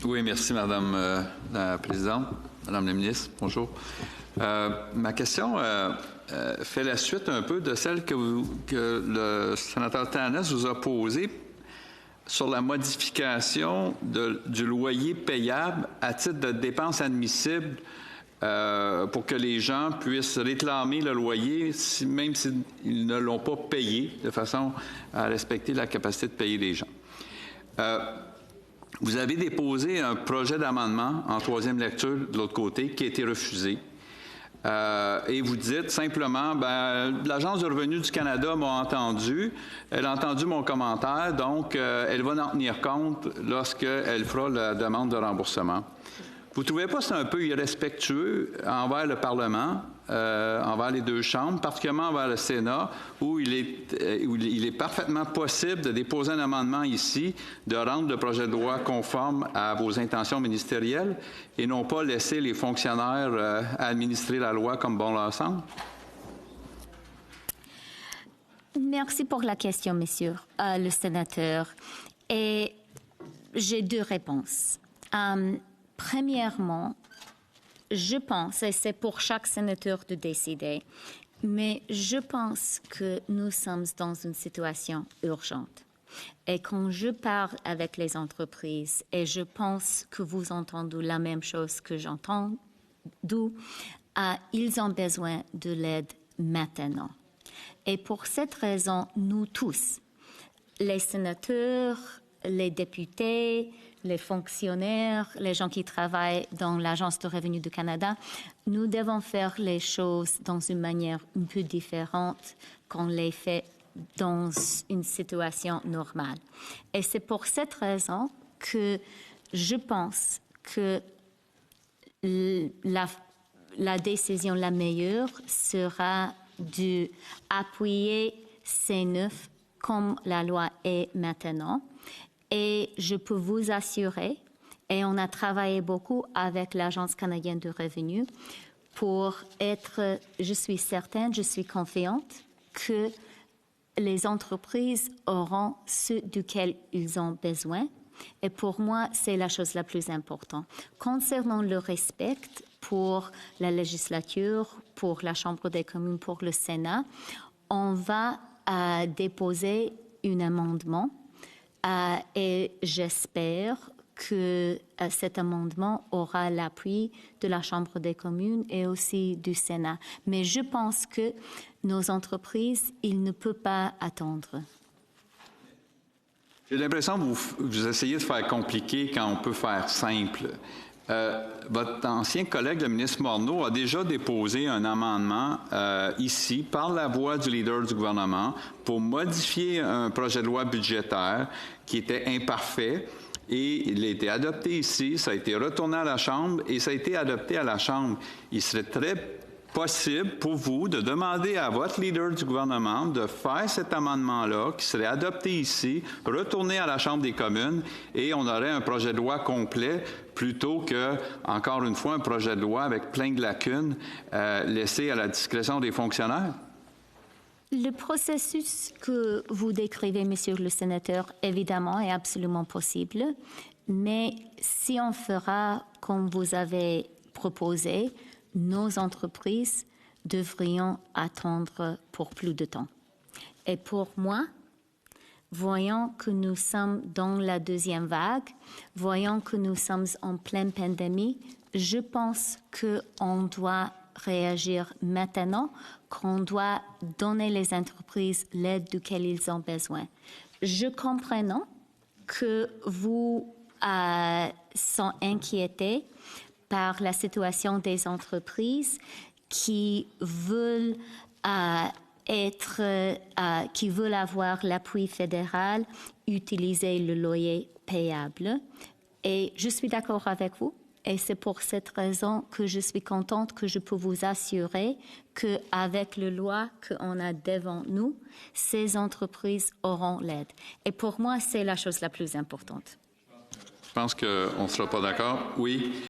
Oui, merci, Madame la Présidente. Madame la Ministre, bonjour. Ma question fait la suite un peu de celle que le sénateur Tannès vous a posée sur la modification du loyer payable à titre de dépenses admissibles pour que les gens puissent réclamer le loyer même s'ils ne l'ont pas payé, de façon à respecter la capacité de payer les gens. Vous avez déposé un projet d'amendement en troisième lecture de l'autre côté qui a été refusé. Et vous dites simplement, l'Agence du revenu du Canada m'a entendu, elle a entendu mon commentaire, donc elle va en tenir compte lorsqu'elle fera la demande de remboursement. Vous ne trouvez pas que c'est un peu irrespectueux envers le Parlement, envers les deux chambres, particulièrement envers le Sénat, où il est parfaitement possible de déposer un amendement ici, de rendre le projet de loi conforme à vos intentions ministérielles et non pas laisser les fonctionnaires administrer la loi comme bon leur semble? Merci pour la question, monsieur le sénateur. Et j'ai deux réponses. Premièrement, je pense, et c'est pour chaque sénateur de décider, mais je pense que nous sommes dans une situation urgente. Et quand je parle avec les entreprises, et je pense que vous entendez la même chose que j'entends, ils ont besoin de l'aide maintenant. Et pour cette raison, nous tous, les sénateurs, les députés, les fonctionnaires, les gens qui travaillent dans l'Agence de revenu du Canada, nous devons faire les choses dans une manière un peu différente qu'on les fait dans une situation normale. Et c'est pour cette raison que je pense que la décision la meilleure sera d'appuyer C9 comme la loi est maintenant. Et je peux vous assurer, et on a travaillé beaucoup avec l'Agence canadienne de revenu pour être, je suis certaine, je suis confiante que les entreprises auront ce duquel ils ont besoin. Et pour moi, c'est la chose la plus importante. Concernant le respect pour la législature, pour la Chambre des communes, pour le Sénat, on va déposer un amendement et j'espère que cet amendement aura l'appui de la Chambre des communes et aussi du Sénat. Mais je pense que nos entreprises, ils ne peuvent pas attendre. J'ai l'impression que vous essayez de faire compliqué quand on peut faire simple. Votre ancien collègue, le ministre Morneau, a déjà déposé un amendement ici, par la voix du leader du gouvernement, pour modifier un projet de loi budgétaire qui était imparfait. Et il a été adopté ici, ça a été retourné à la Chambre et ça a été adopté à la Chambre. Il serait très possible pour vous de demander à votre leader du gouvernement de faire cet amendement-là qui serait adopté ici, retourné à la Chambre des communes et on aurait un projet de loi complet plutôt que, encore une fois, un projet de loi avec plein de lacunes laissé à la discrétion des fonctionnaires? Le processus que vous décrivez, monsieur le sénateur, évidemment, est absolument possible, mais si on fera comme vous avez proposé, nos entreprises devrions attendre pour plus de temps. Et pour moi, voyons que nous sommes dans la deuxième vague, voyons que nous sommes en pleine pandémie, je pense qu'on doit réagir maintenant, qu'on doit donner les entreprises l'aide duquel ils ont besoin. Je comprends que vous sont inquiétés par la situation des entreprises qui veulent qui veulent avoir l'appui fédéral, utiliser le loyer payable. Et je suis d'accord avec vous. Et c'est pour cette raison que je suis contente que je peux vous assurer qu'avec la loi qu'on a devant nous, ces entreprises auront l'aide. Et pour moi, c'est la chose la plus importante. Je pense qu'on ne sera pas d'accord. Oui.